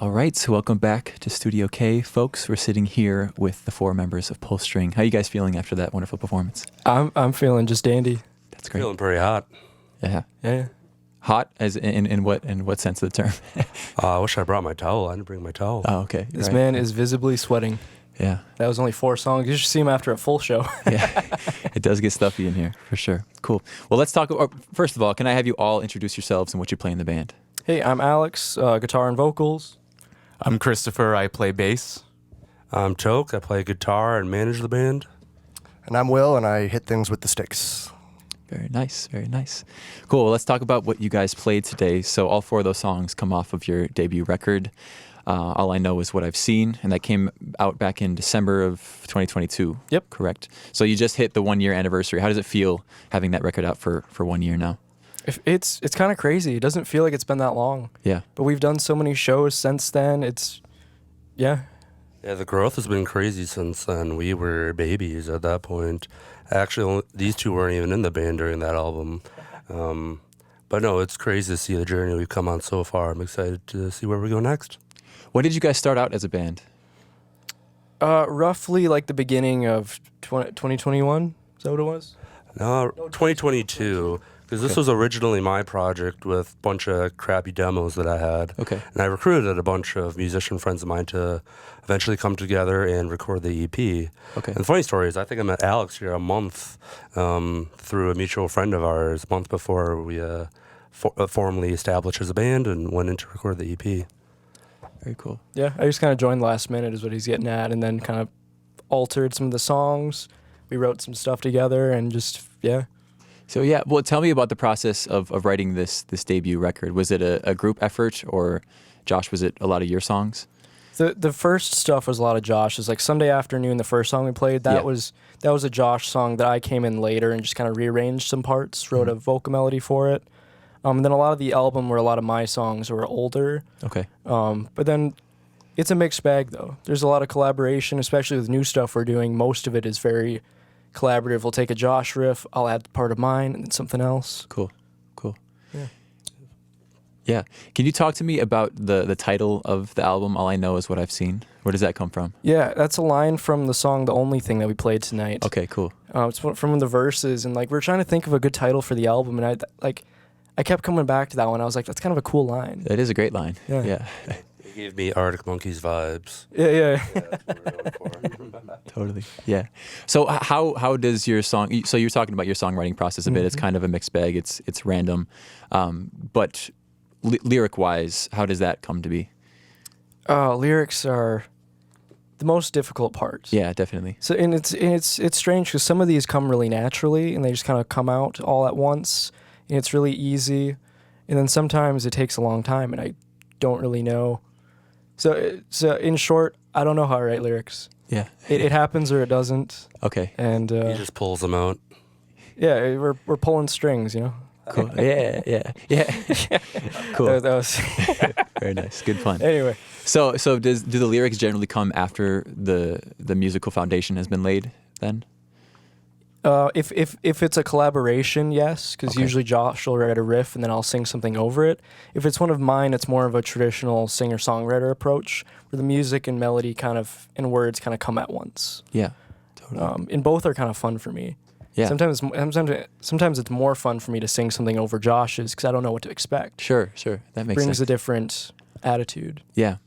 All right, so welcome back to Studio K, folks. We're sitting here with the four members of Pullstring. How are you guys feeling after that wonderful performance? I'm feeling just dandy. That's great. Feeling pretty hot. Yeah. Yeah. Hot as in what sense of the term? I wish I brought my towel. I didn't bring my towel. Oh, okay. This right. man is visibly sweating. Yeah. That was only 4 songs. You should see him after a full show. Yeah. It does get stuffy in here for sure. Cool. Well, let's talk. First of all, can I have you all introduce yourselves and what you play in the band? Hey, I'm Alex, guitar and vocals. I'm Christopher. I play bass. I'm Toke. I play guitar and manage the band. And I'm Will, and I hit things with the sticks. Very nice, very nice. Cool, well, let's talk about what you guys played today. So all 4 of those songs come off of your debut record. All I Know Is What I've Seen, and that came out back in December of 2022. Yep. Correct. So you just hit the 1-year anniversary. How does it feel having that record out for 1 year now? It's kind of crazy. It doesn't feel like it's been that long. Yeah. But we've done so many shows since then. Yeah, the growth has been crazy since then. We were babies at that point. Actually, these two weren't even in the band during that album. But no, it's crazy to see the journey we've come on so far. I'm excited to see where we go next. When did you guys start out as a band? roughly like the beginning of 2021. Is that what it was? No, 2022. Because this was originally my project with a bunch of crappy demos that I had. Okay. And I recruited a bunch of musician friends of mine to eventually come together and record the EP. Okay. And the funny story is I think I met Alex here a month through a mutual friend of ours, a month before we formally established as a band and went in to record the EP. Very cool. Yeah, I just kind of joined last minute is what he's getting at, and then kind of altered some of the songs. We wrote some stuff together and just, yeah. So yeah, well, tell me about the process of writing this debut record. Was it a group effort, or Josh, was it a lot of your songs? The first stuff was a lot of Josh's. Like Sunday Afternoon, the first song we played, that was a Josh song that I came in later and just kind of rearranged some parts, wrote a vocal melody for it. And then a lot of the album were a lot of my songs were older. Okay. But then it's a mixed bag though. There's a lot of collaboration, especially with new stuff we're doing. Most of it is very collaborative. We'll take a Josh riff, I'll add part of mine, and then something else. Cool. Yeah. Yeah. Can you talk to me about the title of the album, All I Know Is What I've Seen? Where does that come from? Yeah, that's a line from the song The Only Thing that we played tonight. Okay, cool. It's from the verses, and like we're trying to think of a good title for the album, and I kept coming back to that one. I was like, that's kind of a cool line. That is a great line. Yeah. It gave me Arctic Monkeys vibes. Yeah. That's what we're going for. Totally. Yeah. So how does your song? So you're talking about your songwriting process a bit. It's kind of a mixed bag. It's random, but lyric wise, how does that come to be? Lyrics are the most difficult part. Yeah, definitely. So and it's strange because some of these come really naturally and they just kind of come out all at once, and it's really easy, and then sometimes it takes a long time and I don't really know. So in short, I don't know how to write lyrics. Yeah. It happens or it doesn't. Okay. And He just pulls them out. yeah, we're pulling strings, you know. Cool. Yeah. Cool. That was Very nice. Good fun. anyway. So do the lyrics generally come after the musical foundation has been laid then? If it's a collaboration, yes, because Okay. usually Josh will write a riff and then I'll sing something over it. If it's one of mine, it's more of a traditional singer-songwriter approach, where the music and melody and words kind of come at once. Yeah. Totally. And both are kind of fun for me. Yeah. Sometimes it's more fun for me to sing something over Josh's because I don't know what to expect. Sure. That makes Brings sense. a different attitude. Yeah.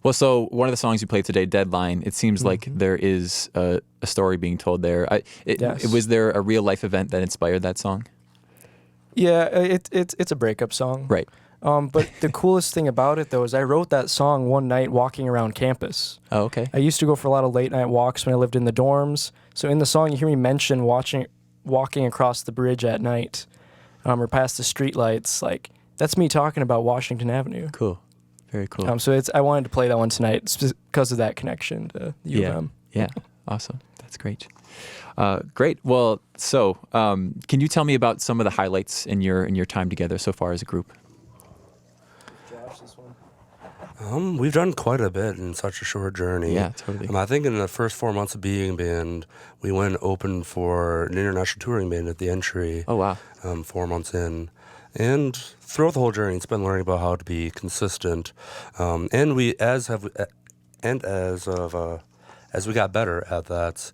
Well, so one of the songs you played today, Deadline, it seems like there is a story being told there. Yes. Was there a real life event that inspired that song? Yeah, it's a breakup song. Right. But the coolest thing about it, though, is I wrote that song one night walking around campus. Oh, okay. I used to go for a lot of late night walks when I lived in the dorms. So in the song, you hear me mention walking across the bridge at night, or past the streetlights. Like that's me talking about Washington Avenue. Cool. Very cool. So I wanted to play that one tonight because of that connection to U of M. Yeah. Awesome. That's great. Great. Well, so can you tell me about some of the highlights in your time together so far as a group? Josh, this one. We've done quite a bit in such a short journey. Yeah, totally. I think in the first 4 months of being a band, we went open for an international touring band at the Entry. Oh, wow. 4 months in. And throughout the whole journey, it's been learning about how to be consistent. And we, as we got better at that,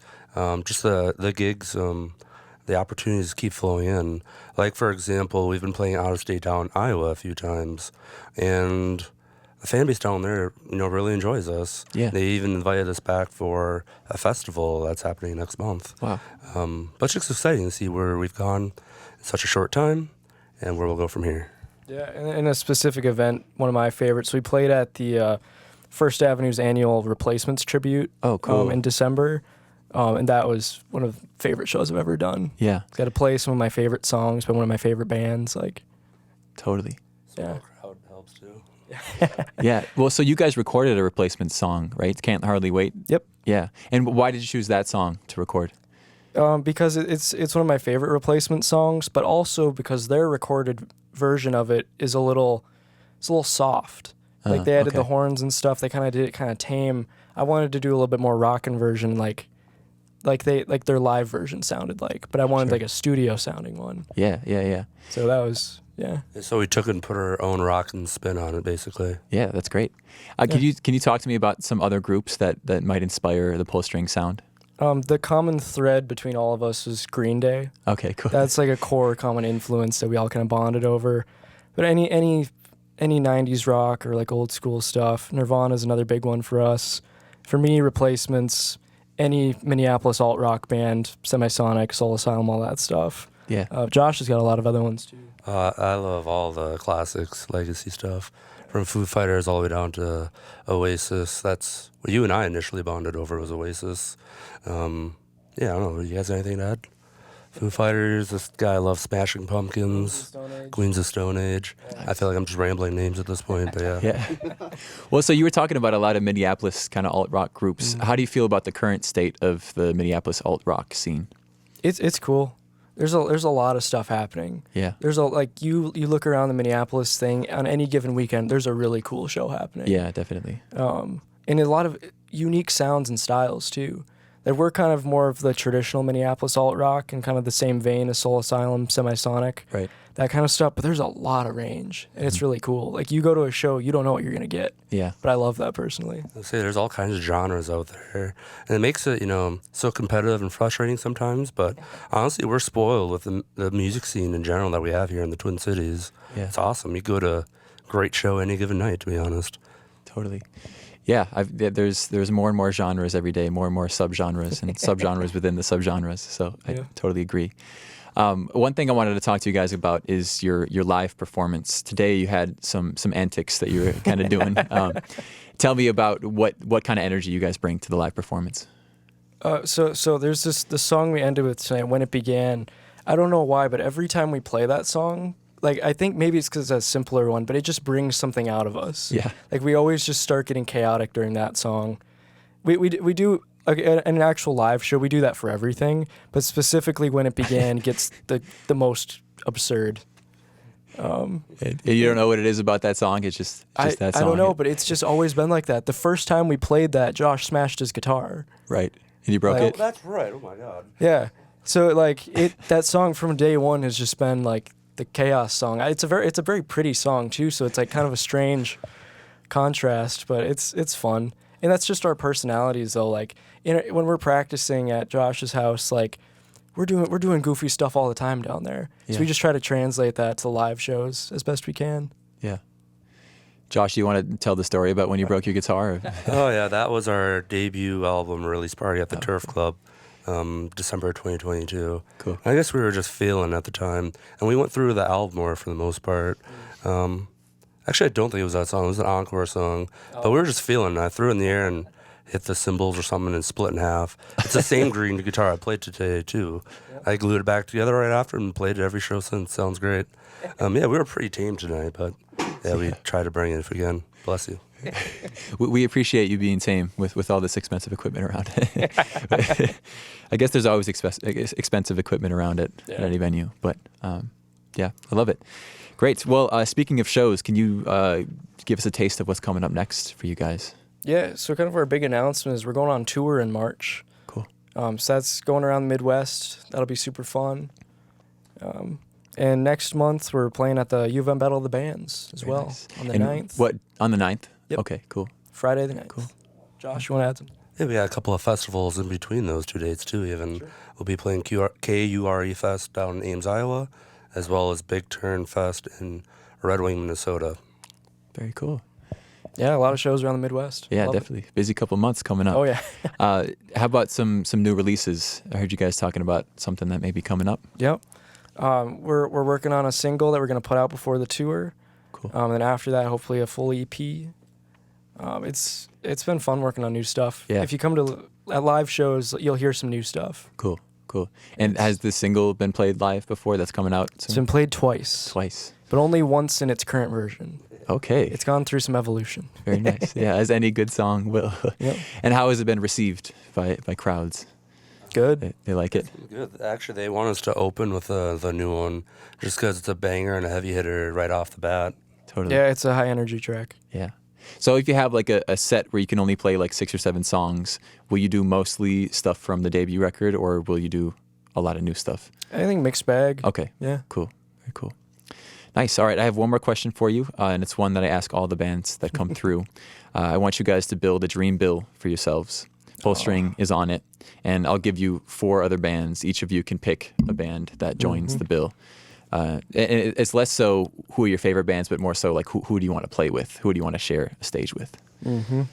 just the gigs, the opportunities keep flowing in. Like, for example, we've been playing out of state down in Iowa a few times, and the fan base down there, really enjoys us. Yeah. They even invited us back for a festival that's happening next month. Wow. But it's just exciting to see where we've gone in such a short time and where we'll go from here. Yeah, and a specific event, one of my favorites. We played at the First Avenue's annual Replacements tribute. Oh, cool. In December, and that was one of the favorite shows I've ever done. Yeah. Got to play some of my favorite songs by one of my favorite bands. Like, Totally. yeah. Crowd helps too. Yeah. Well, so you guys recorded a replacement song, right? Can't Hardly Wait. Yep. Yeah. And why did you choose that song to record? Because it's one of my favorite Replacement songs, but also because their recorded version of it is a little soft. Like they added okay. the horns and stuff. They kind of did it kind of tame. I wanted to do a little bit more rockin' version, like their live version sounded like, but I wanted like a studio sounding one. Yeah. Yeah. Yeah. So that was So we took it and put our own rock and spin on it, basically. Yeah. That's great. Can you talk to me about some other groups that might inspire the Pullstring sound? The common thread between all of us is Green Day. Okay. Cool. That's like a core common influence that we all kind of bonded over. But any 90s rock or like old school stuff, Nirvana's another big one for us. For me, Replacements, any Minneapolis alt rock band, Semisonic, Soul Asylum, all that stuff. Yeah. Josh has got a lot of other ones too. I love all the classics, legacy stuff, from Foo Fighters all the way down to Oasis. That's what you and I initially bonded over, was Oasis. I don't know. You guys have anything to add? Foo Fighters. This guy loves Smashing Pumpkins, Queens of Stone Age. I feel like I'm just rambling names at this point, but yeah. Yeah. Well, so you were talking about a lot of Minneapolis kind of alt rock groups. How do you feel about the current state of the Minneapolis alt rock scene? It's cool. There's a lot of stuff happening. Yeah. There's you look around the Minneapolis thing on any given weekend. There's a really cool show happening. Yeah, definitely. And a lot of unique sounds and styles too. That we're kind of more of the traditional Minneapolis alt rock and kind of the same vein as Soul Asylum, Semisonic, Right. that kind of stuff. But there's a lot of range, and it's really cool. Like you go to a show, you don't know what you're gonna get. Yeah. But I love that personally. I say there's all kinds of genres out there, and it makes it so competitive and frustrating sometimes. But honestly, we're spoiled with the music scene in general that we have here in the Twin Cities. Yeah. It's awesome. You go to a great show any given night, to be honest. Totally. Yeah, there's more and more genres every day, more and more subgenres and subgenres within the subgenres. So I totally agree. One thing I wanted to talk to you guys about is your live performance. Today you had some antics that you were kind of doing. Tell me about what kind of energy you guys bring to the live performance. So there's the song we ended with tonight, When It Began. I don't know why, but every time we play that song, like I think maybe it's because it's a simpler one, but it just brings something out of us. Yeah. Like we always just start getting chaotic during that song. We do an actual live show. We do that for everything, but specifically When It Began gets the most absurd. You don't know what it is about that song. It's just that song. I don't know, but it's just always been like that. The first time we played that, Josh smashed his guitar. Right. And you broke Like- it. That's right. Oh my God. Yeah. So like that song from day one has just been like the chaos song. It's a very pretty song too, so it's like kind of a strange contrast, but it's fun. And that's just our personalities though. Like when we're practicing at Josh's house, like we're doing goofy stuff all the time down there. Yeah. So we just try to translate that to live shows as best we can. Yeah. Josh, do you want to tell the story about when you broke your guitar? Oh yeah, that was our debut album release party at the Turf Club, December 2022. Cool. I guess we were just feeling at the time, and we went through the album more for the most part. Actually, I don't think it was that song. It was an encore song, but we were just feeling. I threw it in the air and hit the cymbals or something and split in half. It's the same green guitar I played today too. I glued it back together right after and played it every show since. Sounds great. Yeah, we were pretty tame tonight, but yeah, we try to bring it if we can. Bless you. We appreciate you being tame with all this expensive equipment around. I guess there's always expensive equipment around at any venue, but yeah, I love it. Great. Well, speaking of shows, can you give us a taste of what's coming up next for you guys? Yeah, so kind of our big announcement is we're going on tour in March. Cool. So that's going around the Midwest. That'll be super fun. And next month we're playing at the U of M Battle of the Bands as Very well nice. on the And 9th. What, on the 9th? Yep. Okay, cool. Friday the 9th. Cool. Josh, you want to add something? Yeah, we got a couple of festivals in between those 2 dates too. Even we'll be playing KURE Fest down in Ames, Iowa, as well as Big Turn Fest in Red Wing, Minnesota. Very cool. Yeah, a lot of shows around the Midwest. Yeah, Love it. definitely. Busy couple months coming up. Oh yeah. How about some new releases? I heard you guys talking about something that may be coming up. Yep. We're working on a single that we're gonna put out before the tour. Cool. And after that, hopefully a full EP. It's been fun working on new stuff. Yeah. If you come to at live shows, you'll hear some new stuff. Cool. And has the single been played live before? That's coming out It's soon? been played twice, Twice. but only once in its current version. Okay. It's gone through some evolution. Very nice. Yeah, as any good song will. Yep. And how has it been received by crowds? Good. They like it? Good. Actually, they want us to open with the new one just because it's a banger and a heavy hitter right off the bat. Totally. Yeah, it's a high energy track. Yeah. So if you have like a set where you can only play like 6 or 7 songs, will you do mostly stuff from the debut record or will you do a lot of new stuff? I think mixed bag. Okay. Yeah. Cool. Very cool. Nice. All right. I have one more question for you, and it's one that I ask all the bands that come through. I want you guys to build a dream bill for yourselves. Pullstring is on it, and I'll give you 4 other bands. Each of you can pick a band that joins the bill. And it's less so who are your favorite bands, but more so like who do you want to play with? Who do you want to share a stage with? Mm-hmm.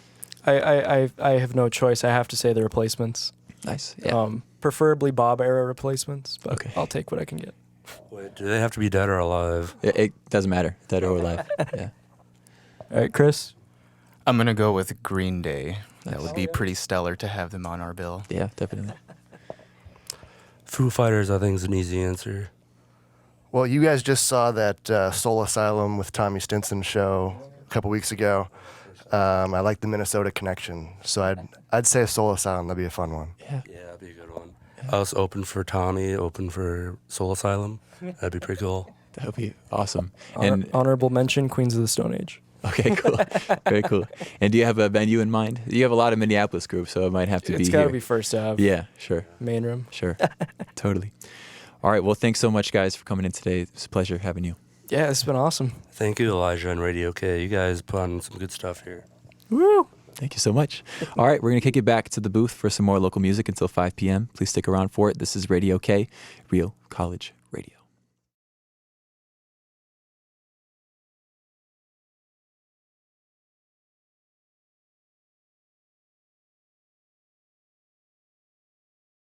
I have no choice. I have to say the Replacements. Nice. Yeah. Preferably Bob era Replacements, but Okay. I'll take what I can get. Wait, do they have to be dead or alive? It doesn't matter, dead or alive. Yeah. All right, Chris. I'm going to go with Green Day. That Nice. would be pretty stellar to have them on our bill. Yeah, definitely. Foo Fighters, I think, is an easy answer. Well, you guys just saw that Soul Asylum with Tommy Stinson show a couple weeks ago. I like the Minnesota connection, so I'd say Soul Asylum. That'd be a fun one. Yeah. Yeah, that'd be a good one. I was open for Tommy, open for Soul Asylum. That'd be pretty cool. That would be awesome. And Honorable mention, Queens of the Stone Age. okay, cool. Very cool. And do you have a venue in mind? You have a lot of Minneapolis groups, so it might have to be It's got to here. be First Ave. Yeah, sure. Main room. Sure. Totally. All right. Well, thanks so much, guys, for coming in today. It's a pleasure having you. Yeah, it's been awesome. Thank you, Elijah and Radio K. You guys put on some good stuff here. Woo! Thank you so much. All right. We're going to kick it back to the booth for some more local music until 5 p.m. Please stick around for it. This is Radio K, Real College